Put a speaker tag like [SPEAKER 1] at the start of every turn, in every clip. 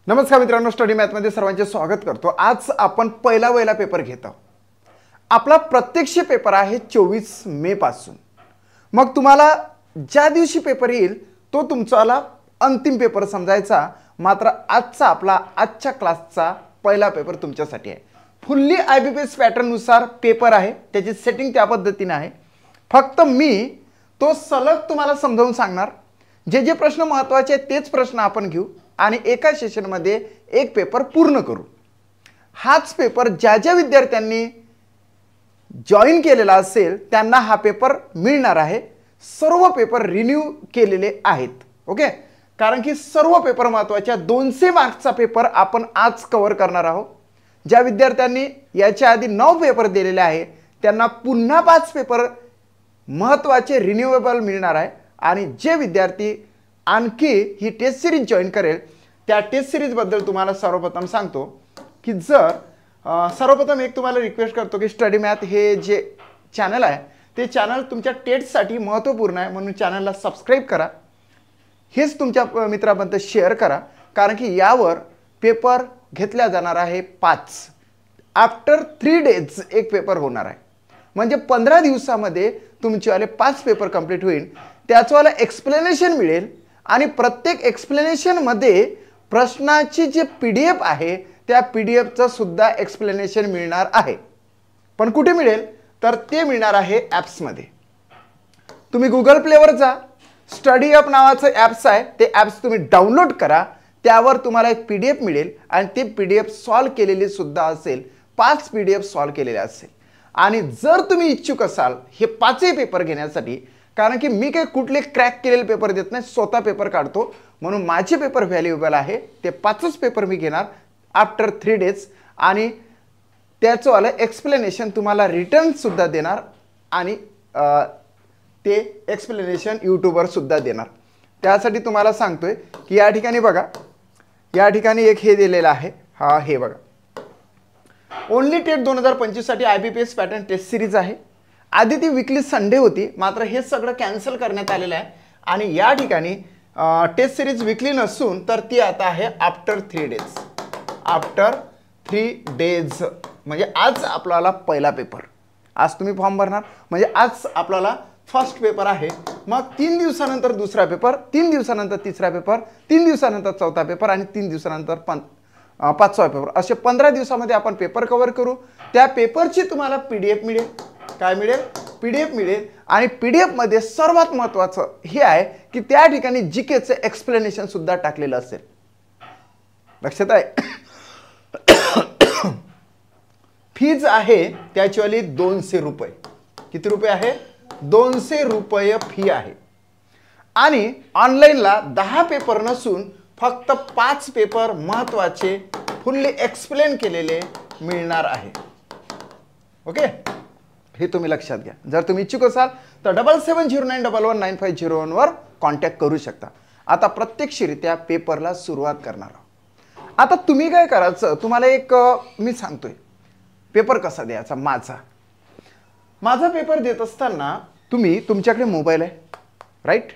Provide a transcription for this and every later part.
[SPEAKER 1] नमस्कार मित्रांनो, स्टडी मॅथमध्ये सर्वांचे स्वागत करतो। आज आपण पहिला पेपर घेत आहोत। आपला प्रत्यक्ष पेपर आहे 24 मे पासून। मग तुम्हाला ज्या दिवशी पेपर येईल तो तुमचाला अंतिम पेपर समजायचा। मात्र आजच्या क्लासचा पहिला पेपर तुमच्यासाठी आहे। फुल्ली आयबीपीएस पॅटर्न नुसार पेपर आहे, त्याची सेटिंग त्या पद्धतीने आहे। फक्त मी तो सलग तुम्हाला समजावून सांगणार। जे प्रश्न महत्त्वाचे आहेत तेच प्रश्न आपण घेऊ आणि एका सेशन मध्ये एक पेपर पूर्ण करू। हाच पेपर ज्या विद्यार्थ्यांनी जॉइन केलेला असेल त्यांना हा पेपर मिळणार आहे। सर्व पेपर रिन्यू केलेले आहेत। ओके, कारण की सर्व पेपर महत्त्वाचे। 200 मार्क्सचा पेपर आपण आज कव्हर करणार आहोत। ज्या विद्यार्थ्यांनी याच्या आधी 9 पेपर दिलेले आहे त्यांना पुन्हा 5 पेपर महत्त्वाचे रिन्यूएबल मिळणार आहे। आणि जे विद्यार्थी आणखी ही टेस्ट सिरीज जॉइन करेल त्या टेस्ट सिरीज बद्दल तुम्हाला सर्वप्रथम सांगतो की सर्वप्रथम एक तुम्हाला रिक्वेस्ट करतो की स्टडी मॅथ हे जे चॅनल आहे ते चॅनल तुमच्या टेस्टसाठी महत्त्वपूर्ण आहे, म्हणून चॅनलला सबस्क्राइब करा। हेच तुमच्या मित्रांपर्यंत शेअर करा, कारण की यावर पेपर घेतला जाणार आहे 5 आफ्टर 3 डेज एक पेपर होणार आहे। म्हणजे 15 दिवसामध्ये तुमचेवाले 5 पेपर कंप्लीट होईल। त्याचवाला एक्सप्लेनेशन मिळेल आणि प्रत्येक एक्सप्लेनेशन मध्ये प्रश्नाची जे पीडीएफ आहे त्या पीडीएफचं सुद्धा एक्सप्लेनेशन मिळणार आहे। पण कुठे मिळेल तर ते मिळणार आहे ॲप्स मध्ये। तुम्ही गुगल प्लेवर जा, स्टडी अप नावाचं ॲप्स आहे, ते ॲप्स तुम्ही डाउनलोड करा। त्यावर तुम्हाला एक पीडीएफ मिळेल आणि ते पीडीएफ सॉल्व केलेली सुद्धा असेल। 5 पीडीएफ सॉल्व केलेले असेल। आणि जर तुम्ही इच्छुक असाल हे 5ही पेपर घेण्यासाठी, कारण की मी काही कुठले क्रॅक केलेले पेपर देत नाही, स्वतः पेपर काढतो, म्हणून माझे पेपर व्हॅल्युएबल आहे। ते 5च पेपर मी घेणार आफ्टर 3 डेज आणि त्याचं वाला एक्सप्लेनेशन तुम्हाला रिटर्न सुद्धा देणार आणि ते एक्सप्लेनेशन यूट्यूबवर सुद्धा देणार। त्यासाठी तुम्हाला सांगतोय की या ठिकाणी बघा, या ठिकाणी एक हे दिलेलं आहे, हा हे बघा, ओनली टेट 2025 साठी आयबीपीएस पॅटर्न टेस्ट सिरीज आहे। आधी ती वीकली संडे होती, मात्र हे सगळं कॅन्सल करण्यात आलेलं आहे आणि या ठिकाणी टेस्ट सिरीज वीकली नसून तर ती आता आहे आफ्टर 3 डेज। आफ्टर 3 डेज म्हणजे आज आपल्याला पहिला पेपर, आज तुम्ही फॉर्म भरणार म्हणजे आज आपल्याला फर्स्ट पेपर आहे। मग 3 दिवसानंतर दुसरा पेपर, 3 दिवसानंतर तिसरा पेपर, 3 दिवसानंतर चौथा पेपर आणि 3 दिवसानंतर 5वा पेपर। असे 15 दिवसामध्ये आपण पेपर कव्हर करू। त्या पेपरची तुम्हाला पीडीएफ मिळेल। काय मिळेल? पीडीएफ मिळेल। आणि पीडीएफ मध्ये सर्वात महत्त्वाचं हे आहे की त्या ठिकाणी जीकेचं एक्सप्लेनेशन सुद्धा टाकलेलं असेल। लक्षात आहे? फीज आहे त्याचीवाली 200 रुपये। किती रुपये आहे? 200 रुपये फी आहे। आणि ऑनलाईनला 10 पेपर नसून फक्त 5 पेपर महत्त्वाचे फुल्ली एक्सप्लेन केलेले मिळणार आहे। ओके, हे तुम्ही लक्षात घ्या। जर तुम्ही इच्छुक असाल तर 7709119501 वर कॉन्टॅक्ट करू शकता। आता प्रत्यक्षरित्या पेपरला सुरुवात करणार आहोत। आता तुम्ही काय करायचं, तुम्हाला एक मी सांगतोय पेपर कसा द्यायचा। माझा पेपर देत असताना तुमच्याकडे मोबाईल आहे, राईट?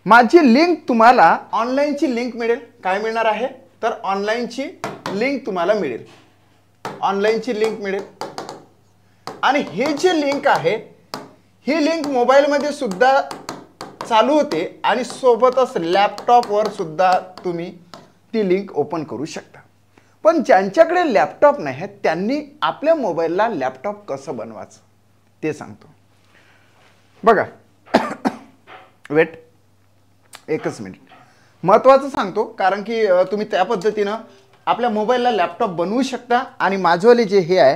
[SPEAKER 1] माझी लिंक तुम्हाला ऑनलाईनची लिंक मिळेल। काय मिळणार आहे तर ऑनलाईनची लिंक तुम्हाला मिळेल। ऑनलाईनची लिंक मिळेल आणि हे जे लिंक आहे ही लिंक मोबाईलमध्ये सुद्धा चालू होते आणि सोबतच लॅपटॉपवर सुद्धा तुम्ही ती लिंक ओपन करू शकता। पण ज्यांच्याकडे लॅपटॉप नाही आहे त्यांनी आपल्या मोबाईलला लॅपटॉप कसं बनवायचं ते सांगतो। बघा, वेट एकच मिनिट, महत्त्वाचं सांगतो, कारण की तुम्ही त्या पद्धतीनं आपल्या मोबाईलला लॅपटॉप बनवू शकता आणि माझेवाले जे हे आहे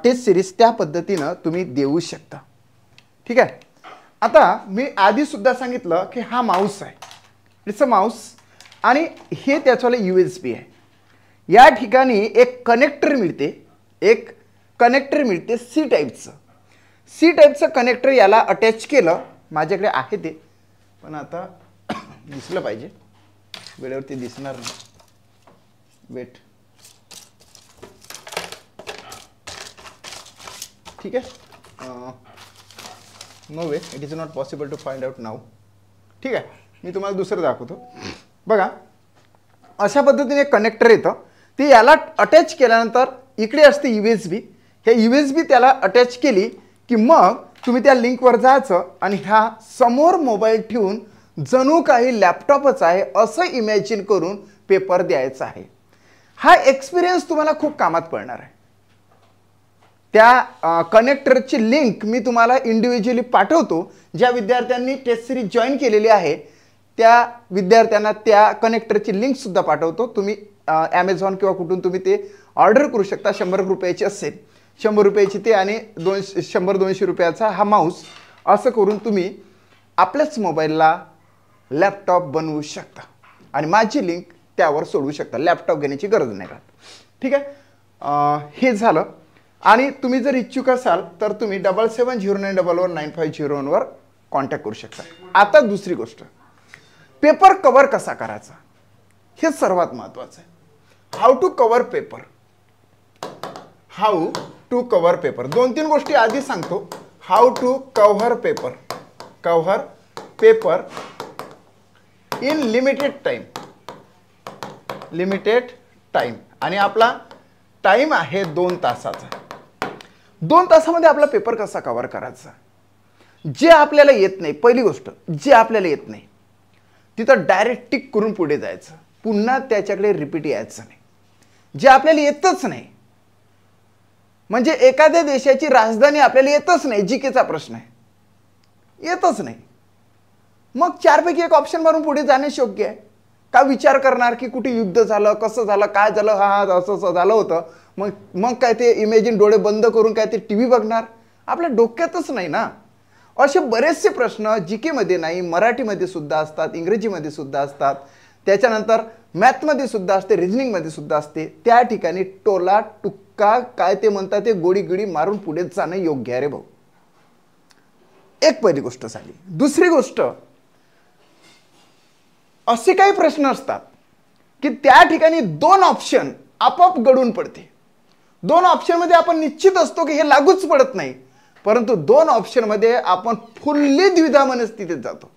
[SPEAKER 1] टेस्ट सिरीज त्या पद्धतीनं तुम्ही देऊ शकता। ठीक आहे? आता मी आधी सुद्धा सांगितलं की हा माऊस आहे, इट्स अ माऊस, आणि हे त्याचवाले USB आहे। या ठिकाणी एक कनेक्टर मिळते सी टाईपचं कनेक्टर याला अटॅच केलं। माझ्याकडे आहे ते, पण आता दिसलं पाहिजे, वेळेवरती दिसणार नाही। वेट, ठीक आहे, no way, it is not possible to find out now. ठीक आहे, मी तुम्हाला दुसरं दाखवतो। बघा, अशा पद्धतीने कनेक्टर येतं, ते याला अटॅच केल्यानंतर इकडे असते USB. हे USB त्याला अटॅच केली की मग तुम्ही त्या लिंकवर जायचं आणि ह्या समोर मोबाईल ठेवून जणू काही लॅपटॉपच आहे असं इमॅजिन करून पेपर द्यायचा आहे. हा एक्सपिरियन्स तुम्हाला खूप कामात पडणार आहे. त्या कनेक्टरची लिंक मी तुम्हाला इंडिव्हिज्युअली पाठवतो. ज्या विद्यार्थ्यांनी टेस्ट सिरीज जॉईन केलेली आहे त्या विद्यार्थ्यांना त्या कनेक्टरची लिंक सुद्धा पाठवतो. तुम्ही ॲमेझॉन किंवा कुठून तुम्ही ते ऑर्डर करू शकता. 100 रुपयाची असेल, 100 रुपयाची ते आणि 100-200 रुपयाचा हा माऊस, असं करून तुम्ही आपल्याच मोबाईलला लॅपटॉप बनवू शकता आणि माझी लिंक त्यावर सोडवू शकता. लॅपटॉप घेण्याची गरज नाही राहत. ठीक आहे, हे झालं. आणि तुम्ही जर इच्छुक असाल तर तुम्ही 7709119501 वर कॉन्टॅक्ट करू शकता. आता दुसरी गोष्ट, पेपर कव्हर कसा करायचा हे सर्वात महत्त्वाचं आहे. How to cover paper. How to cover paper 2-3 गोष्टी आधी सांगतो. How to cover paper. Cover paper in limited time. Limited time आणि आपला टाइम आहे 2 तासाचा. 2 तासामध्ये आपला पेपर कसा कव्हर करायचा. जे आपल्याला येत नाही, पहिली गोष्ट जे आपल्याला येत नाही तिथं डायरेक्ट टिक करून पुढे जायचं. पुन्हा त्याच्याकडे रिपीट यायचं नाही. जे आपल्याला येतच नाही, म्हणजे एखाद्या देशाची राजधानी आपल्याला येतच नाही, जीकेचा प्रश्न आहे, येतच नाही, मग 4 पैकी 1 ऑप्शन मारून पुढे जाणे योग्य आहे का? विचार करणार की कुठे युद्ध झालं, कसं झालं, काय झालं, हा असं झालं होतं, मग काय ते इमेजिन डोळे बंद करून काय ते टीव्ही बघणार? आपल्या डोक्यातच नाही ना. असे बरेचसे प्रश्न जीकेमध्ये नाही, मराठीमध्ये सुद्धा असतात, इंग्रजीमध्ये सुद्धा असतात, त्याच्यानंतर मॅथमध्ये सुद्धा असते, रिझनिंगमध्ये सुद्धा असते. त्या ठिकाणी टोला टुक्का काय ते म्हणतात ते गोडी गिडी मारून पुढे जाणं योग्य आहे रे भाऊ. एक पहिली गोष्ट झाली. दुसरी गोष्ट, असे काही प्रश्न असतात की त्या ठिकाणी 2 ऑप्शन आपोआप गळून पडते. 2 ऑप्शन मध्ये आपण निश्चित असतो की हे लागूच पडत नाही, परंतु 2 ऑप्शन मध्ये आपण फुल्ली द्विधा मनस्थितीत जातो.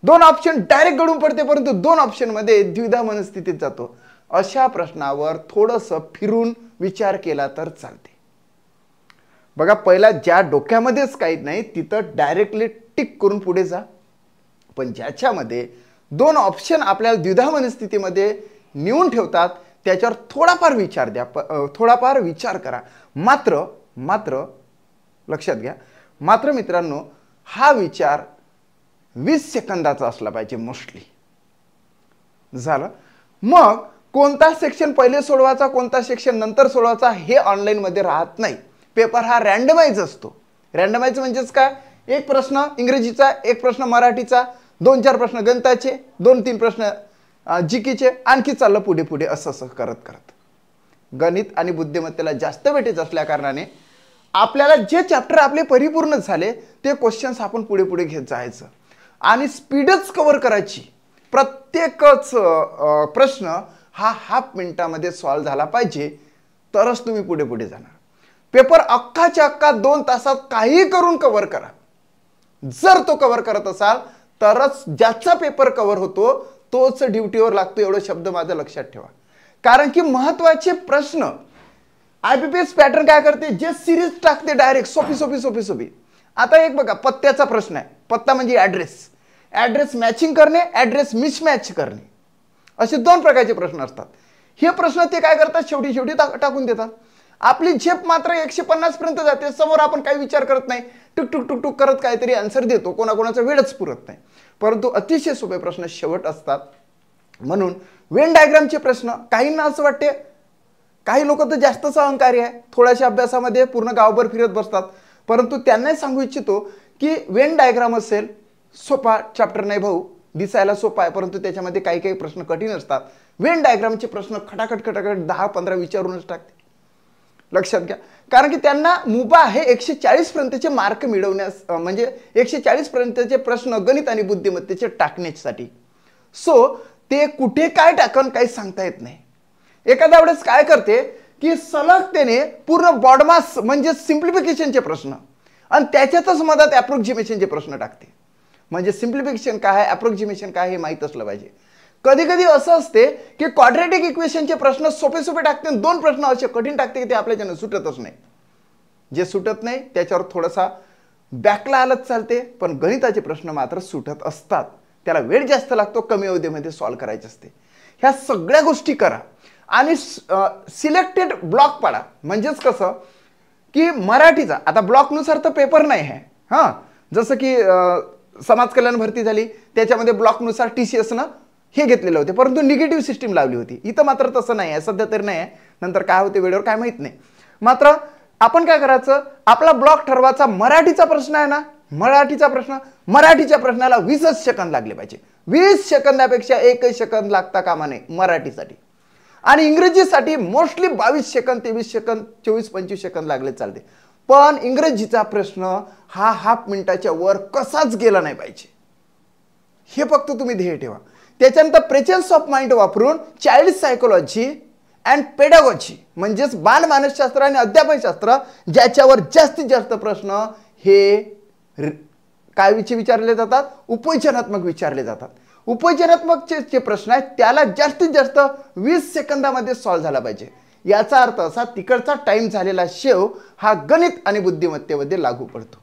[SPEAKER 1] 2 ऑप्शन डायरेक्ट गळून पडते, परंतु 2 ऑप्शन मध्ये द्विधा मनस्थितीत जातो. अशा प्रश्नावर थोडंसं फिरून विचार केला तर चालते. बघा, पहिला ज्या डोक्यामध्येच काही नाही तिथं डायरेक्टली टिक करून पुढे जा. पण ज्याच्यामध्ये 2 ऑप्शन आपल्याला द्विधा मनस्थितीमध्ये नेऊन ठेवतात त्याच्यावर थोडाफार विचार द्या, थोडाफार विचार करा. मात्र लक्षात घ्या, मात्र मित्रांनो, हा विचार 20 सेकंदाचा असला पाहिजे मोस्टली. झालं. मग कोणता सेक्शन पहिले सोडवायचा, कोणता सेक्शन नंतर सोडवायचा हे ऑनलाईन मध्ये राहत नाही. पेपर हा रँडमाइज असतो. रँडमाइज म्हणजेच काय, 1 प्रश्न इंग्रजीचा, 1 प्रश्न मराठीचा, 2-4 प्रश्न गणिताचे, 2-3 प्रश्न जीकेचे, आणखी चाललं पुढे पुढे असं करत करत. गणित आणि बुद्धिमत्तेला जास्त वेटेज असल्या कारणाने आपल्याला जे चॅप्टर आपले परिपूर्ण झाले ते क्वेश्चन्स आपण पुढे पुढे घेत जायचं आणि स्पीडच कव्हर करायची. प्रत्येकच प्रश्न हा हाफ मिनिटामध्ये सॉल्व झाला पाहिजे, तरच तुम्ही पुढे पुढे जाणार. पेपर अख्खाच्या अख्खा 2 तासात काही करून कव्हर करा. जर तो कव्हर करत असाल तरच ज्याचा पेपर कव्हर होतो तोच ड्युटीवर लागतो, एवढे शब्द माझं लक्षात ठेवा. कारण की महत्त्वाचे प्रश्न IBPS पॅटर्न काय करते, जे सिरीज टाकते डायरेक्ट सोपी. आता एक बघा, पत्त्याचा प्रश्न आहे. पत्ता म्हणजे ॲड्रेस मॅचिंग करणे, ॲड्रेस मिसमॅच करणे, असे 2 प्रकारचे प्रश्न असतात. हे प्रश्न ते काय करतात, शेवटी टाकून देतात. आपली झेप मात्र 150 पर्यंत जाते. समोर आपण काही विचार करत नाही, टुक करत काहीतरी आन्सर देतो. कोणाकोणाचा वेळच पुरत नाही. परंतु अतिशय सोपे प्रश्न शेवट असतात. म्हणून वेन डायग्रामचे प्रश्न काहींना असं वाटते, काही लोक तर जास्तच अहंकारी आहे, थोड्याशा अभ्यासामध्ये पूर्ण गावभर फिरत बसतात. परंतु त्यांनाही सांगू इच्छितो की वेन डायग्राम असेल, सोपा चॅप्टर नाही भाऊ, दिसायला सोपा आहे, परंतु त्याच्यामध्ये काही प्रश्न कठीण असतात. वेन डायग्रामचे प्रश्न खटाखट 10-15 विचारूनच टाकते. लक्षात घ्या. कारण की त्यांना मुभा आहे 140 पर्यंतचे मार्क मिळवण्यास, म्हणजे 140 पर्यंतचे प्रश्न गणित आणि बुद्धिमत्तेचे टाकण्यासाठी. सो ते कुठे काय टाकन काही सांगता येत नाही. एखाद्या वेळेस काय करते की सलग त्याने पूर्ण बॉडमास म्हणजे सिम्प्लिफिकेशनचे प्रश्न आणि त्याच्यातच मधात अप्रोक्सिमेशनचे प्रश्न टाकते. म्हणजे सिम्प्लिफिकेशन काय आहे, अप्रोक्सिमेशन काय हे माहीत असलं पाहिजे. कधी कधी असं असते की क्वाड्रॅटिक इक्वेशनचे प्रश्न सोपे सोपे टाकते, दोन प्रश्न असे कठीण टाकते की ते आपल्याच्यानं सुटतच नाही. जे सुटत नाही त्याच्यावर थोडासा बॅकला आलंच चालते, पण गणिताचे प्रश्न मात्र सुटत असतात. त्याला वेळ जास्त लागतो, कमी अवधीमध्ये सॉल्व्ह करायचे असते. ह्या सगळ्या गोष्टी करा आणि सिलेक्टेड ब्लॉक पाडा. म्हणजेच कसं की मराठीचा आता ब्लॉकनुसार तर पेपर नाही आहे. हां, जसं की समाज कल्याण भरती झाली त्याच्यामध्ये ब्लॉकनुसार TCSनं हे घेतलेलं होते, परंतु निगेटिव्ह सिस्टीम लावली होती. इथं मात्र तसं नाही आहे, सध्या तरी नाही आहे. नंतर काय होते वेळेवर काय माहीत नाही. मात्र आपण काय करायचं, आपला ब्लॉक ठरवायचा. मराठीचा प्रश्न आहे ना, मराठीच्या प्रश्नाला 20 सेकंद लागले पाहिजे. 20 सेकंदापेक्षा 1 सेकंद लागता कामा नये मराठीसाठी. आणि इंग्रजीसाठी मोस्टली 22 सेकंद, 23 सेकंद, 24-25 सेकंद लागले चालते. पण इंग्रजीचा प्रश्न हा हाफ मिनिटाच्या वर कसाच गेला नाही पाहिजे, हे फक्त तुम्ही ध्येय ठेवा. त्याच्यानंतर प्रेझेन्स ऑफ माइंड वापरून चाइल्ड सायकोलॉजी अँड पेडागॉजी म्हणजेच बाल मानसशास्त्र आणि अध्यापनशास्त्र ज्याच्यावर जास्तीत जास्त प्रश्न हे काय विचारले जातात, उपयोजनात्मक विचारले जातात. उपयोजनात्मकचे प्रश्न आहेत त्याला जास्तीत जास्त 20 सेकंदामध्ये सॉल्व्ह झाला पाहिजे. याचा अर्थ असा तिकडचा टाइम झालेला शेव हा गणित आणि बुद्धिमत्तेमध्ये लागू पडतो.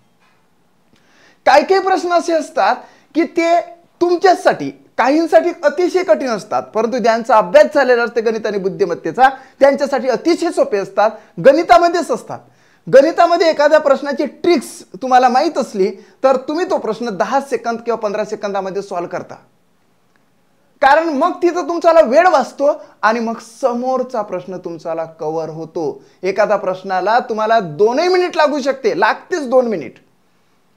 [SPEAKER 1] काही प्रश्न असे असतात की ते तुमच्यासाठी काहींसाठी अतिशय कठीण असतात, परंतु ज्यांचा अभ्यास झालेला असते गणित आणि बुद्धिमत्तेचा त्यांच्यासाठी अतिशय सोपे असतात, गणितामध्येच असतात. गणितामध्ये एखाद्या प्रश्नाची ट्रिक्स तुम्हाला माहीत असली तर तुम्ही तो प्रश्न 10 सेकंद किंवा 15 सेकंदामध्ये सॉल्व्ह करता. कारण मग तिथं तुमचा वेळ वाचतो आणि मग समोरचा प्रश्न तुमचा कव्हर होतो. एखाद्या प्रश्नाला तुम्हाला 2 मिनिट लागू शकते, लागतेच 2 मिनिट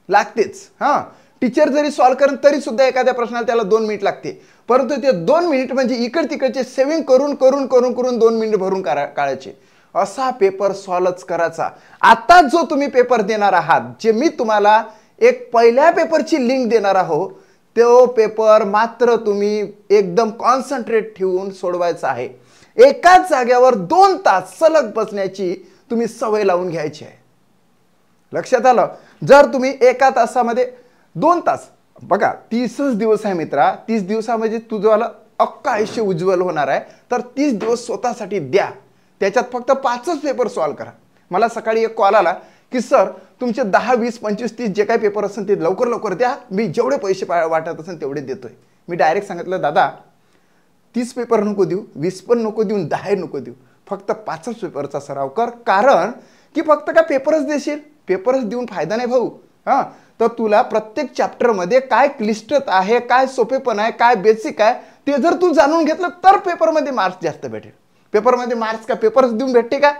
[SPEAKER 1] लागतेच. हां, टीचर जरी सॉल्व्ह करेल तरी सुद्धा एखाद्या प्रश्नाला त्याला 2 मिनिट लागते, परंतु ते 2 मिनिट म्हणजे इकड तिकडचे सेव्हिंग करून करून करून करून 2 मिनिट भरून काढायचे. असा पेपर सॉल्व्हच करायचा. आता जो तुम्ही पेपर देणार आहात, जे मी तुम्हाला एक पहिल्या पेपरची लिंक देणार आहोत, तो पेपर मात्र तुम्ही एकदम कॉन्सन्ट्रेट ठेवून सोडवायचा आहे. एकाच जागेवर 2 तास सलग बसण्याची तुम्ही सवय लावून घ्यायची आहे. लक्षात आलं? जर तुम्ही एका तासामध्ये 2 तास, बघा 30 दिवस आहे मित्रा, 30 दिवसामध्ये तुझं अख्खं आयुष्य उज्ज्वल होणार आहे. तर 30 दिवस स्वतःसाठी द्या. त्याच्यात फक्त 5च पेपर सॉल्व्ह करा. मला सकाळी एक कॉल आला की सर तुमचे 10, 20, 25, 30 जे काही पेपर असेल ते लवकर लवकर द्या, मी जेवढे पैसे वाटत असेल तेवढे देतोय. मी डायरेक्ट सांगितलं दादा 30 पेपर नको देऊ, 20 पण नको देऊ, 10 नको देऊ, फक्त 5च पेपरचा सराव कर. कारण की फक्त का पेपरच देशील, पेपरच देऊन फायदा नाही भाऊ. हां, तर तुला प्रत्येक चॅप्टरमध्ये काय क्लिष्टता आहे, काय सोपेपण आहे, काय बेसिक आहे ते जर तू जाणून घेतलं तर पेपरमध्ये मार्क्स जास्त भेटेल. पेपरमध्ये मार्क्स का पेपरच देऊन भेटते का?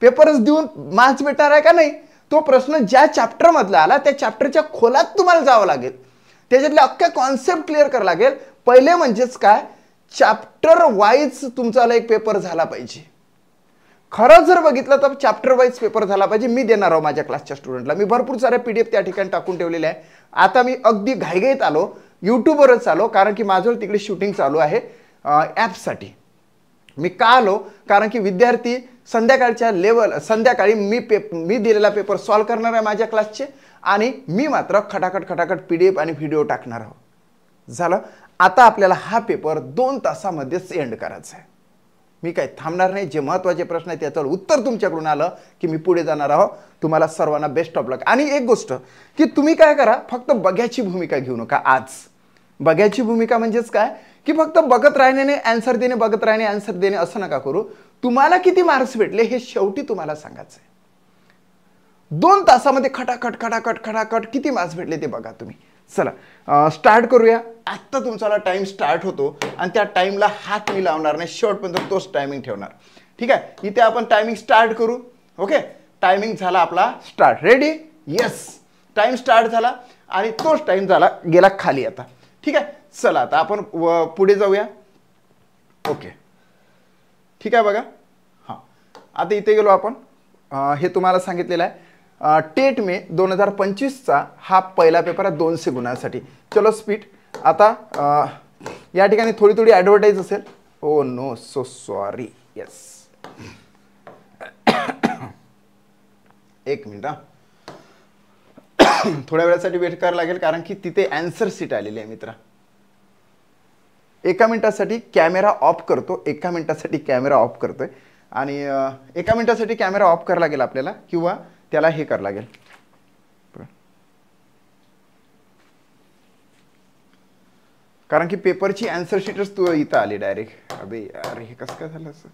[SPEAKER 1] पेपरच देऊन मार्क्स भेटणार आहे का? नाही. तो प्रश्न ज्या चॅप्टरमधला आला त्या चॅप्टरच्या खोलात तुम्हाला जावं लागेल, त्याच्यातले अख्ख्या कॉन्सेप्ट क्लिअर करावं लागेल. पहिले म्हणजेच काय, चॅप्टर वाईज तुमचा एक पेपर झाला पाहिजे. खरं जर बघितलं तर चॅप्टर वाईज पेपर झाला पाहिजे. मी देणार आहोत माझ्या क्लासच्या स्टुडंटला. मी भरपूर सारे PDF त्या ठिकाणी टाकून ठेवलेले आहे. आता मी अगदी घाईघाईत आलो, यूट्यूबवरच आलो, कारण की माझं तिकडे शूटिंग चालू आहे ॲपसाठी. मी का आलो, कारण की विद्यार्थी संध्याकाळी मी दिलेला पेपर सॉल्व्ह करणार आहे माझ्या क्लासचे, आणि मी मात्र खटाखट PDF आणि व्हिडिओ टाकणार आहोत. झालं. आता आपल्याला हा पेपर 2 तासामध्येच एंड करायचा आहे. मी काही थांबणार नाही. जे महत्त्वाचे प्रश्न आहेत त्याचं उत्तर तुमच्याकडून आलं की मी पुढे जाणार आहोत. तुम्हाला सर्वांना बेस्ट ऑफ लक. आणि एक गोष्ट की तुम्ही काय करा, फक्त बघ्याची भूमिका घेऊ नका. आज बघ्याची भूमिका म्हणजेच काय की फक्त बघत राहणे, आन्सर देणे, बघत राहणे, आन्सर देणे असं नका करू. तुम्हाला किती मार्क्स भेटले हे शेवटी तुम्हाला सांगायचं आहे. 2 तासामध्ये खटाखट किती मार्क्स भेटले ते बघा तुम्ही. चला स्टार्ट करूया. आत्ता तुमचा टाइम स्टार्ट होतो आणि त्या टाइमला हात मी लावणार नाही, शेवटपर्यंत तोच टायमिंग ठेवणार. ठीक आहे, इथे आपण टायमिंग स्टार्ट करू. ओके, टायमिंग झाला आपला start. Ready? Yes, time start झाला आणि तोच टाइम झाला गेला खाली आता. ठीक आहे, चला आता आपण पुढे जाऊया. ओके, ठीक आहे बघा. हां, आता इथे गेलो आपण. हे तुम्हाला सांगितलेलं आहे टेट मे 2025चा हा पहिला पेपर आहे 200 गुणांसाठी. चलो स्पीड. आता या ठिकाणी थोडी ॲडव्हर्टाईज असेल. Oh no, so sorry. Yes, एक मिनिट. थोड्या वेळासाठी वेट करावं लागेल कारण की तिथे ॲन्सर सीट आलेली आहे मित्रा. एका मिनिटासाठी कॅमेरा ऑफ करतो, एका मिनिटासाठी कॅमेरा ऑफ करतोय आणि एका मिनिटासाठी कॅमेरा ऑफ करायला लागेल आपल्याला किंवा त्याला हे करावं लागेल. कारण की पेपरची आन्सर शीटच तू इथं आली डायरेक्ट. अबे यार हे कसं काय झालं असं.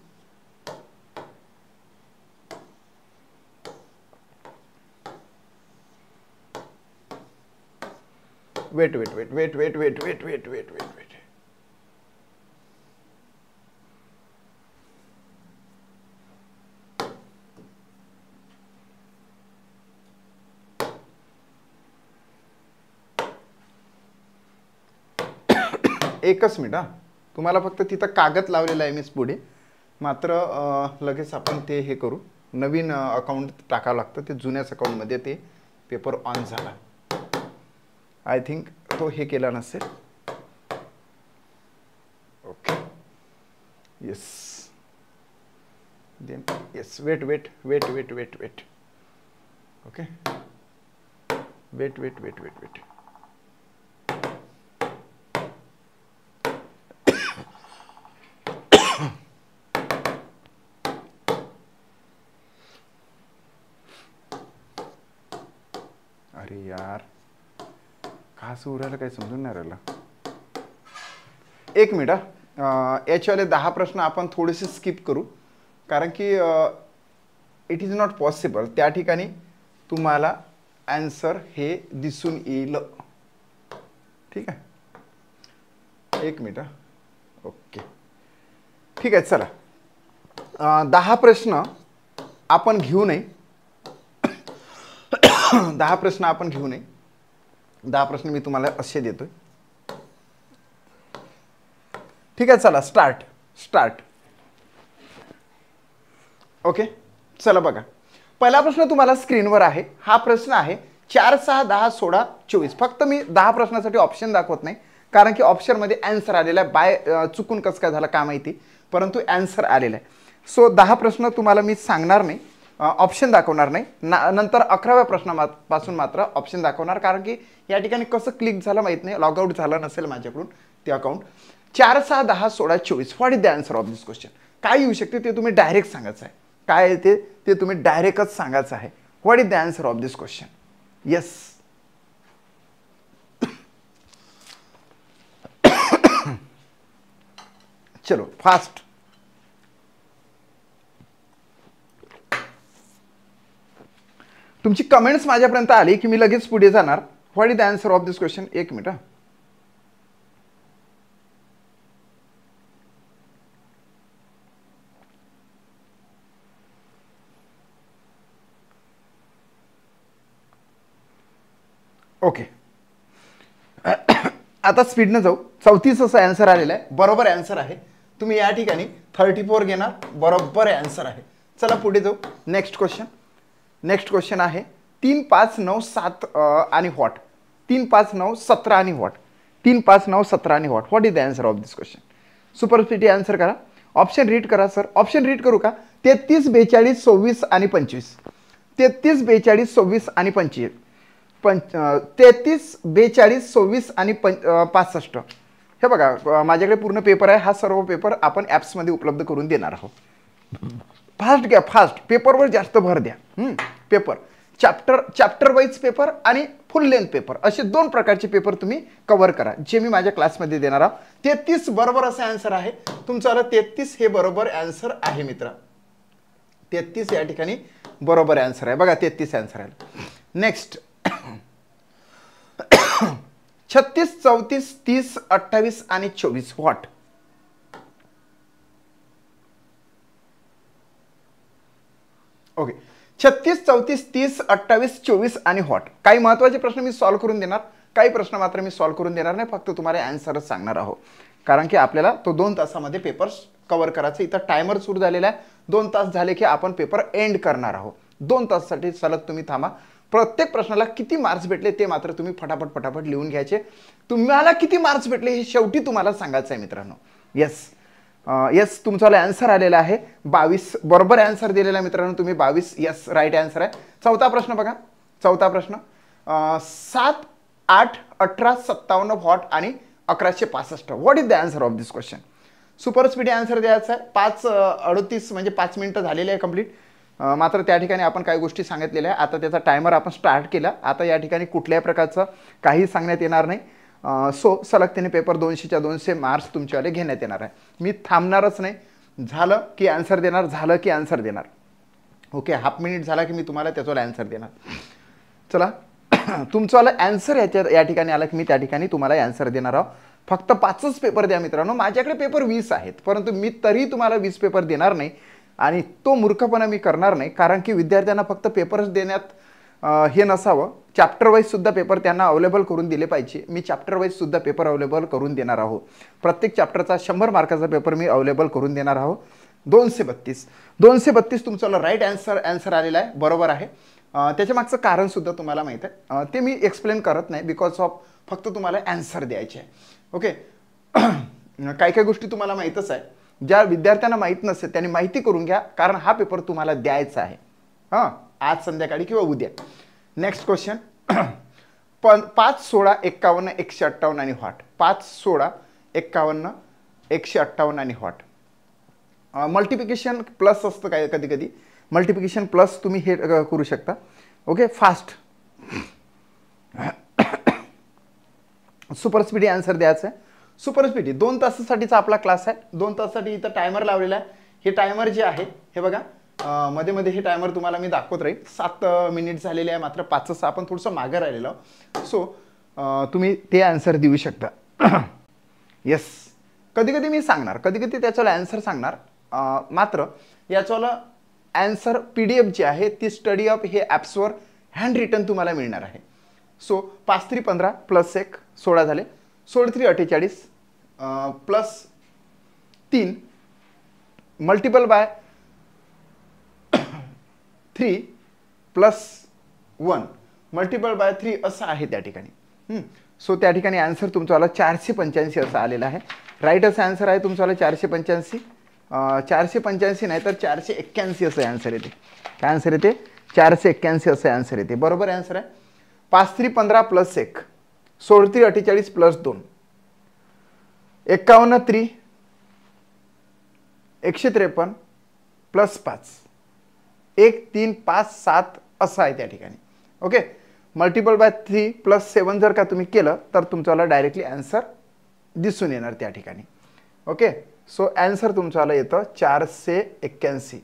[SPEAKER 1] Wait wait wait wait wait wait wait wait wait wait wait एकच मिनिट. हा तुम्हाला फक्त तिथं कागद लावलेला आहे मीच पुढे, मात्र लगेच आपण ते हे करू. नवीन अकाउंट टाकावं लागतं, ते जुन्याच अकाउंटमध्ये ते पेपर ऑन झाला. आय थिंक तो हे केला नसेल. Okay yes then yes wait wait wait wait wait wait okay wait wait wait wait wait अरे यार का असं उरायला काही समजून नाही राहिलं. एक मिनिट. याच्यावाले 10 प्रश्न आपण थोडेसे स्किप करू, कारण की इट इज नॉट पॉसिबल. त्या ठिकाणी तुम्हाला आन्सर हे दिसून येईल. ठीक आहे, एक मिनिट. ओके ठीक आहे, चला 10 प्रश्न आपण घेऊ नये. 10 प्रश्न आपण घेऊ नये. 10 प्रश्न मी तुम्हाला असे देतोय. ठीक आहे, चला स्टार्ट. ओके चला बघा, पहिला प्रश्न तुम्हाला स्क्रीनवर आहे. हा प्रश्न आहे 4, 6, 10, 16, 24. फक्त मी 10 प्रश्नासाठी ऑप्शन दाखवत नाही, कारण की ऑप्शनमध्ये आन्सर आलेला आहे. बाय चुकून कसं काय झालं काय माहिती, परंतु आन्सर आलेला आहे. सो 10 प्रश्न तुम्हाला मी सांगणार नाही, ऑप्शन दाखवणार नाही. नंतर 11व्या प्रश्नापासून मात्र ऑप्शन दाखवणार, कारण की या ठिकाणी कसं क्लिक झालं माहीत नाही, लॉगआउट झालं नसेल माझ्याकडून ते account. 4, 6, 10, 16, 24. What is the answer of this question. काय येऊ शकते ते तुम्ही डायरेक्ट सांगायचं आहे. काय आहे ते तुम्ही डायरेक्टच सांगायचं आहे. What is the answer of this question. Yes चलो फास्ट. तुमची कमेंट्स माझ्यापर्यंत आली की मी लगेच पुढे जाणार. What is the answer of this question. एक मिनिट. ओके आता स्पीडनं जाऊ. 34 असं आन्सर आलेलं आहे, बरोबर आन्सर आहे. तुम्ही या ठिकाणी 34 घेणार, बरोबर आन्सर आहे. चला पुढे जाऊ. नेक्स्ट क्वेश्चन आहे 3, 5, 9, 7 आणि व्हॉट. 3, 5, 9, 17 आणि व्हॉट. 3, 5, 9, 17 आणि what. What is the answer of this question. सुपरस्पिटी आन्सर करा. ऑप्शन रीड करा सर. ऑप्शन रीड करू का. 33, 42, 24 आणि 25. 33, 42, 24 आणि 25. 33, 42, 24 आणि 65. हे बघा माझ्याकडे पूर्ण पेपर आहे. हा सर्व पेपर आपण ॲप्समध्ये उपलब्ध करून देणार आहोत. फास्ट घ्या, फास्ट. पेपरवर जास्त भर द्या. पेपर चॅप्टर वाईज पेपर आणि फुल लेंथ पेपर असे 2 प्रकारचे पेपर तुम्ही कव्हर करा, जे मी माझ्या क्लासमध्ये देणार आहोत. 33 बरोबर असं आन्सर आहे तुमचं. 33 हे बरोबर आन्सर आहे मित्र. 33 या ठिकाणी बरोबर आन्सर आहे. बघा 33 आन्सर आहे. नेक्स्ट 36, 34, 30, 28 आणि 24. व्हॉट. ओके 36, 34, 30, 28, 24 आणि व्हॉट. काही महत्त्वाचे प्रश्न मी सॉल्व्ह करून देणार, काही प्रश्न मात्र मी सॉल्व्ह करून देणार नाही. फक्त तुम्हाला आन्सरच सांगणार आहोत, कारण की आपल्याला तो 2 तासामध्ये पेपर कव्हर करायचा. इथं टायमर सुरू झालेला आहे. 2 तास झाले की आपण पेपर एंड करणार आहोत. 2 तासासाठी सलग तुम्ही थांबा. प्रत्येक प्रश्नाला किती मार्क्स भेटले ते मात्र तुम्ही फटाफट लिहून घ्यायचे. तुम्हाला किती मार्क्स भेटले हे शेवटी तुम्हाला सांगायचं आहे मित्रांनो. येस तुमचा आन्सर आलेला आहे 22. बरोबर आन्सर दिलेला आहे मित्रांनो तुम्ही 22. येस राईट आन्सर आहे. 4था प्रश्न बघा. 4था प्रश्न 7, 8, 18, 57 व्हॉट आणि 1165. What is the answer of this question? Super speedy answer द्यायचा आहे. 5:38 म्हणजे 5 मिनिटं झालेले आहे कंप्लीट. मात्र त्या ठिकाणी आपण काही गोष्टी सांगितलेल्या आहे. आता त्याचा टायमर आपण स्टार्ट केला. आता या ठिकाणी कुठल्याही प्रकारचं काही सांगण्यात येणार नाही. सो सलगतेने पेपर 200च्या 200 मार्क्स तुमच्यावाले घेण्यात येणार आहे. मी थांबणारच नाही. झालं की आन्सर देणार, झालं की आन्सर देणार. ओके, हाफ मिनिट झाला की मी तुम्हाला त्याचा आन्सर देणार. चला, तुमचावाला आन्सर या ठिकाणी आला की मी त्या ठिकाणी तुम्हाला आन्सर देणार आहोत. फक्त 5च पेपर द्या मित्रांनो. माझ्याकडे पेपर 20 आहेत, परंतु मी तरी तुम्हाला 20 पेपर देणार नाही आणि तो मूर्खपणा मी करणार नाही. कारण की विद्यार्थ्यांना फक्त पेपर्स देण्यात हे नसावं, चॅप्टर वाईज सुद्धा पेपर त्यांना अवेलेबल करून दिले पाहिजे. मी चॅप्टर वाईज सुद्धा पेपर अवेलेबल करून देणार आहोत. प्रत्येक चॅप्टरचा 100 मार्काचा पेपर मी अवेलेबल करून देणार आहोत. 232 तुमचा राईट आन्सर आलेला आहे, बरोबर आहे. त्याच्या मागचं कारण सुद्धा तुम्हाला माहीत आहे. ते मी एक्सप्लेन करत नाही बिकॉज ऑफ फक्त तुम्हाला आन्सर द्यायचे आहे. ओके, काही काही गोष्टी तुम्हाला माहीतच आहे. ज्या विद्यार्थ्यांना माहीत नसेल त्यांनी माहिती करून घ्या, कारण हा पेपर तुम्हाला द्यायचा आहे. हां, आज संध्याकाळी किंवा उद्या. Next question. 5, 16, 51, 158 आणि व्हॉट. 5, 16, 51, 158 आणि व्हॉट. मल्टिप्लिकेशन प्लस असतं काय कधी कधी. मल्टिप्लिकेशन प्लस तुम्ही हे करू शकता. Okay, fast. Super speedy answer द्यायचा आहे. सुपर स्पीडी 2 तासासाठीचा आपला क्लास आहे. 2 तासासाठी इथं टायमर लावलेला आहे. हे टायमर जे आहे हे बघा, मध्ये मध्ये हे टायमर तुम्हाला मी दाखवत राहील. 7 मिनिट झालेले आहे, मात्र 5च आपण थोडंसं मागं राहिलेलो. सो तुम्ही ते आन्सर देऊ शकता. येस, कधी कधी मी सांगणार, कधी कधी त्याच्याला आन्सर सांगणार. मात्र याच्याला आन्सर PDF जी आहे ती स्टडी अप हे ॲप्सवर हँड रिटन तुम्हाला मिळणार आहे. सो 5 3 15 प्लस 1 16 झाले. 16 3 48 plus 3 multiple bye 3 plus 1 multiple bye 3 असं आहे त्या ठिकाणी. सो त्या ठिकाणी आन्सर तुमचावाला 485 असं आलेला आहे. राईट असं आन्सर आहे तुमचावाला 485. 485 नाही तर 481 असं आन्सर येते. काय आन्सर येते? 481 असं आन्सर येते. बरोबर आन्सर आहे. 5 3 15 प्लस 1 16 3 48 प्लस 2 51 3 153 प्लस 5 1 3 5 7 असं आहे त्या ठिकाणी. ओके, मल्टिपल बाय 3 प्लस 7 जर का तुम्ही केलं तर तुमच्याला डायरेक्टली आन्सर दिसून येणार त्या ठिकाणी. ओके, सो आन्सर तुमच्याला येतं 481.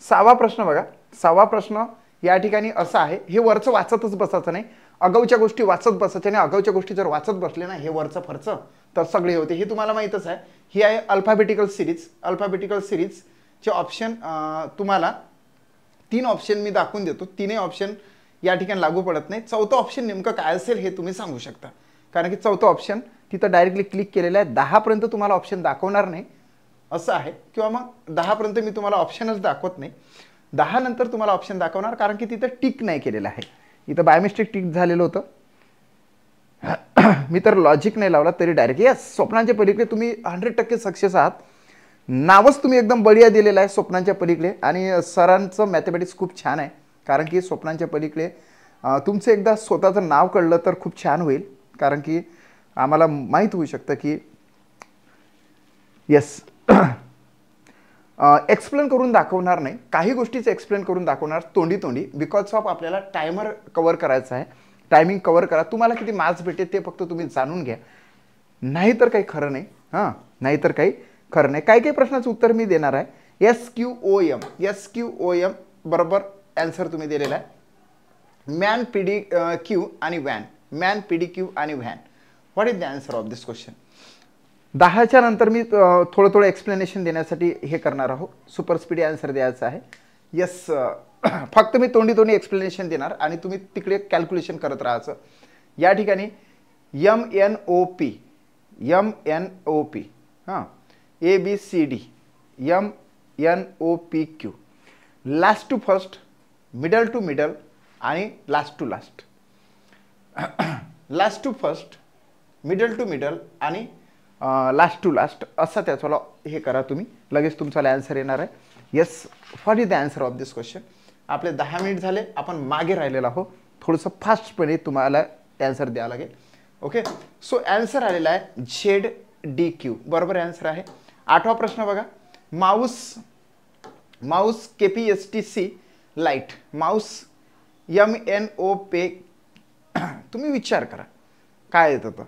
[SPEAKER 1] 6वा प्रश्न बघा. 6वा प्रश्न या ठिकाणी असा आहे, हे वरचं वाचतच बसायचं नाही, अगाऊच्या गोष्टी वाचत बसायच्या नाही. अगाऊच्या गोष्टी जर वाचत बसले ना हे वरचं फरचं तर सगळे होते, हे तुम्हाला माहीतच आहे. ही आहे अल्फाबेटिकल सिरीज. अल्फाबेटिकल सिरीजचे ऑप्शन तुम्हाला 3 ऑप्शन मी दाखवून देतो. 3 ऑप्शन या ठिकाणी लागू पडत नाही. 4थं ऑप्शन नेमकं काय असेल हे तुम्ही सांगू शकता, कारण की 4थं ऑप्शन तिथं डायरेक्टली क्लिक केलेलं आहे. 10 पर्यंत तुम्हाला ऑप्शन दाखवणार नाही असं आहे, किंवा मग 10 पर्यंत मी तुम्हाला ऑप्शनच दाखवत नाही. 10 नंतर तुम्हाला ऑप्शन दाखवणार, कारण की तिथं टिक नाही केलेलं आहे. इथं बाय मिस्टेक टिक झालेलं होतं. मी तर लॉजिक नाही लावला तरी डायरेक्ट येस, स्वप्नांच्या पलीकडे तुम्ही 100% सक्सेस आहात. नावच तुम्ही एकदम बढिया दिलेलं आहे स्वप्नांच्या पलीकडे. आणि सरांचं मॅथमॅटिक्स खूप छान आहे, कारण की स्वप्नांच्या पलीकडे तुमचं एकदा स्वतःचं नाव कळलं तर खूप छान होईल. कारण की आम्हाला माहीत होऊ शकतं की येस एक्सप्लेन करून दाखवणार नाही, काही गोष्टीचं एक्सप्लेन करून दाखवणार तोंडी तोंडी, बिकॉज ऑफ आपल्याला टायमर कवर करायचा आहे. टायमिंग कवर करा. तुम्हाला किती मार्क्स भेटेल ते फक्त तुम्ही जाणून घ्या, नाहीतर काही खरं नाही. हां, नाहीतर काही खरं नाही. काही काही प्रश्नाचं उत्तर मी देणार आहे. SQOM SQOM बरोबर आन्सर तुम्ही दिलेला आहे. मॅन PDQ आणि व्हॅन. मॅन PDQ आणि van. What is the answer of this question? 10च्या नंतर मी थोडं थोडं एक्सप्लेनेशन देण्यासाठी हे करणार आहोत. सुपर स्पीडी आन्सर द्यायचा आहे. येस, फक्त मी तोंडी तोंडी एक्सप्लेनेशन देणार आणि तुम्ही तिकडे कॅल्क्युलेशन करत राहायचं. या ठिकाणी MNOP हां, ABCD MNOPQ, last to first, middle to middle आणि last to last. Last to first, middle to middle आणि लास्ट टू लास्ट असं त्याच्याला हे करा तुम्ही, लगेच तुमचा आन्सर येणार आहे. Yes, what is the answer of this question? आपले 10 मिनिट झाले, आपण मागे राहिलेलो आहोत. थोडंसं फास्टपणे तुम्हाला आन्सर द्यावं लागेल. ओके, सो आन्सर आलेला आहे ZDQ, बरोबर आन्सर आहे. 8वा प्रश्न बघा, Mouse KPSTC light, Mouse MNOP, तुम्ही विचार करा काय येतं तर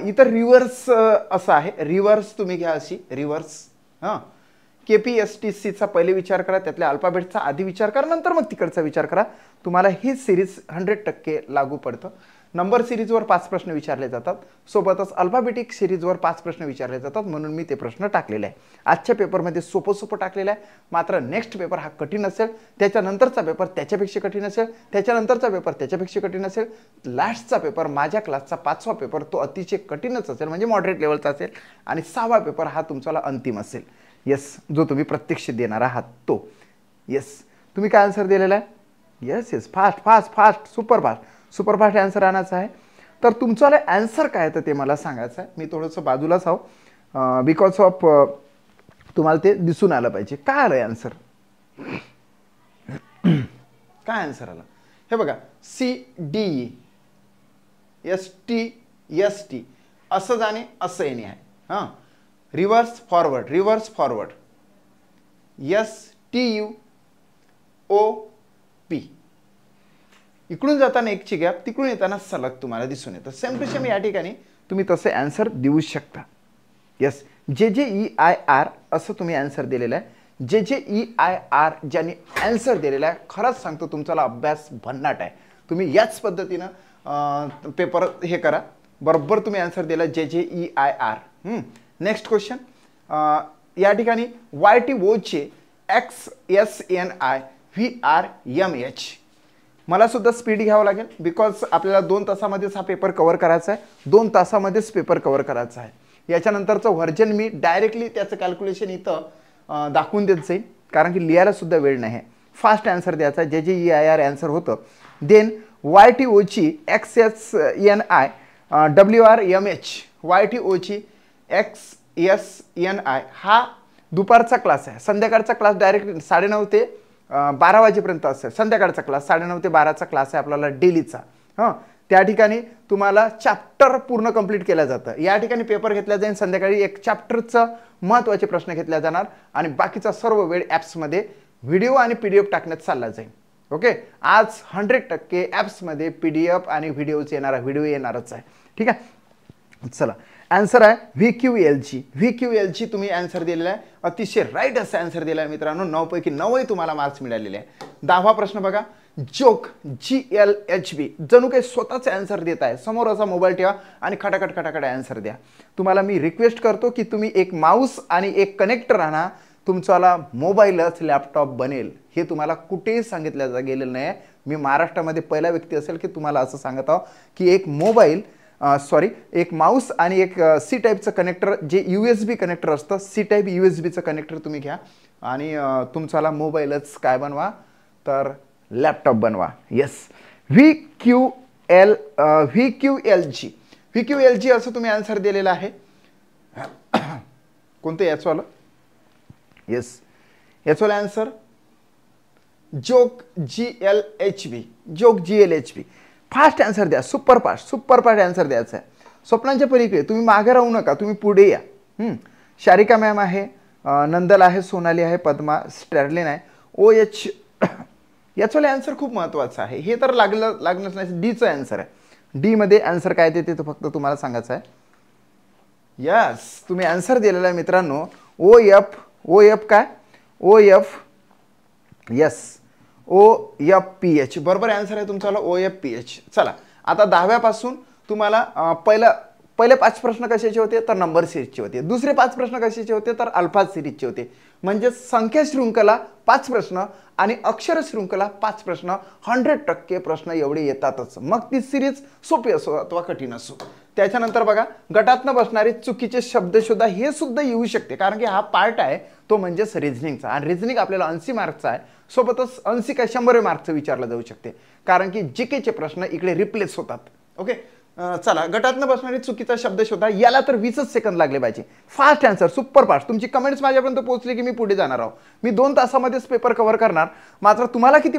[SPEAKER 1] इथं रिव्हर्स असं आहे, रिव्हर्स तुम्ही घ्या अशी रिव्हर्स. हां, KPSTCचा पहिले विचार करा, त्यातल्या अल्फाबेटचा आधी विचार करा, नंतर मग तिकडचा विचार करा. तुम्हाला ही सिरीज 100% लागू पडतं. नंबर सिरीजवर 5 प्रश्न विचारले जातात, सोबतच अल्फाबेटिक सिरीजवर 5 प्रश्न विचारले जातात, म्हणून मी ते प्रश्न टाकलेले आहे. आजच्या पेपरमध्ये सोपं टाकलेलं आहे, मात्र नेक्स्ट पेपर हा कठीण असेल, त्याच्यानंतरचा पेपर त्याच्यापेक्षा कठीण असेल, त्याच्यानंतरचा पेपर त्याच्यापेक्षा कठीण असेल, लास्टचा पेपर माझ्या क्लासचा 5वा पेपर तो अतिशय कठीणच असेल, म्हणजे मॉडरेट लेवलचा असेल, आणि 6वा पेपर हा तुमचा अंतिम असेल. येस, जो तुम्ही प्रत्यक्ष देणार आहात तो. येस, तुम्ही काय आन्सर दिलेला आहे? Yes, fast, super fast answer आणायचा आहे. तर तुमचं आन्सर काय तर ते मला सांगायचं आहे. मी थोडंसं बाजूलाच आहो, बिकॉज ऑफ तुम्हाला ते दिसून आलं पाहिजे. काय आलं आन्सर? काय आन्सर आलं हे बघा, CDE ST असं जाणे असं येणे आहे. हां, रिव्हर्स फॉरवर्ड STUOP, इकडून जाताना एकची गॅप, तिकडून येताना सलग तुम्हाला दिसून येतं. सेम टू सेम या ठिकाणी तुम्ही तसे आन्सर देऊ शकता. येस, JJEIR असं तुम्ही आन्सर दिलेला आहे. JJEIR ज्यांनी आन्सर दिलेला आहे, खरंच सांगतो तुमचा अभ्यास भन्नाट आहे. तुम्ही याच पद्धतीनं पेपर हे करा, बरोबर तुम्ही आन्सर दिला JJEIR. नेक्स्ट क्वेश्चन, या ठिकाणी YTOचे XSNI VRMH, मला सुद्धा स्पीड घ्यावं लागेल, बिकॉज आपल्याला 2 तासामध्येच हा पेपर कव्हर करायचा आहे. 2 तासामध्येच पेपर कव्हर करायचा आहे. याच्यानंतरचं व्हर्जन मी डायरेक्टली त्याचं कॅल्क्युलेशन इथं दाखवून देत जाईल, कारण की लिहायला सुद्धा वेळ नाही आहे. फास्ट आन्सर द्यायचा, JJEIR आन्सर होतं. देन YTOची XSNI WRMH, YTOची XSNI हा दुपारचा क्लास आहे. संध्याकाळचा क्लास डायरेक्ट 9:30 ते 12 वाजेपर्यंत असेल. संध्याकाळचा क्लास 9:30 ते 12चा क्लास आहे आपल्याला डेलीचा. हां, त्या ठिकाणी तुम्हाला चॅप्टर पूर्ण कंप्लीट केलं जातं. या ठिकाणी पेपर घेतला जाईल, संध्याकाळी एक चॅप्टरचं महत्त्वाचे प्रश्न घेतले जाणार, आणि बाकीचा सर्व वेळ ॲप्समध्ये व्हिडिओ आणि PDF टाकण्यात चालला जाईल. ओके, आज 100% ॲप्समध्ये PDF आणि व्हिडिओ येणारच आहे. ठीक आहे, चला आन्सर आहे VQLG तुम्ही आन्सर दिलेला आहे. अतिशय राईट असं आन्सर दिला आहे मित्रांनो. 9 पैकी 9 तुम्हाला मार्क्स मिळालेले आहे. 10वा प्रश्न बघा, जोक GLHB, जणू काही स्वतःच आन्सर देत आहे. समोर असा मोबाईल ठेवा आणि खटाखट आन्सर द्या. तुम्हाला मी रिक्वेस्ट करतो की तुम्ही एक माऊस आणि एक कनेक्टर आणा, तुमचाला मोबाईलच लॅपटॉप बनेल. हे तुम्हाला कुठेही सांगितलं गेलेलं नाही. मी महाराष्ट्रामध्ये पहिला व्यक्ती असेल की तुम्हाला असं सांगत आहो की एक एक माऊस आणि एक C टाईपचं कनेक्टर, जे USB कनेक्टर असतं, C टाईप USBचं कनेक्टर तुम्ही घ्या आणि तुमचाला मोबाईलच काय बनवा तर लॅपटॉप बनवा. येस, VQLG असं तुम्ही आन्सर दिलेला आहे. कोणतं याचवालं? येस, याचवाला answer joke GLHB. Fast answer द्या, सुपर फास्ट आन्सर द्यायचा आहे. स्वप्नांच्या पलीकडे तुम्ही मागे राहू नका, तुम्ही पुढे या. शारिका मॅम आहे, नंदल आहे, सोनाली आहे, पद्मा, स्टर्लिन आहे. OH याचवाले आन्सर खूप महत्त्वाचं आहे. हे तर लागलंच नाही. डीचं आन्सर आहे. डी मध्ये आन्सर काय देते ते फक्त तुम्हाला सांगायचं आहे. यस, तुम्ही आन्सर दिलेला आहे मित्रांनो. OF काय? OFPH, बरोबर आन्सर आहे तुमचा OFPH. चला, आता 10व्यापासून तुम्हाला पहिले 5 प्रश्न कशाचे होते तर नंबर सिरीजचे होते. दुसरे 5 प्रश्न कशाचे होते तर अल्फा सिरीजचे होते. म्हणजे संख्या शृंखला 5 प्रश्न आणि अक्षर शृंखला 5 प्रश्न. 100% प्रश्न एवढे येतातच, मग ती सिरीज सोपी असो अथवा कठीण असो. त्याच्यानंतर बघा, गटातनं बसणारे चुकीचे शब्द शोधा, हे सुद्धा येऊ शकते, कारण की हा पार्ट आहे तो म्हणजेच रिझनिंगचा, आणि रिझनिंग आपल्याला 80 मार्कचा आहे. सोबतच 80 काय 100 मार्कचं विचारलं जाऊ शकते, कारण की जीकेचे प्रश्न इकडे रिप्लेस होतात. ओके, चला, गटातनं बसणारी चुकीचा शब्द शोधा, याला तर 20 सेकंद लागले पाहिजे. Fast answer, super fast. तुमची कमेंट्स माझ्यापर्यंत पोहोचली की मी पुढे जाणार आहोत. मी 2 तासामध्येच पेपर कव्हर करणार. मात्र तुम्हाला किती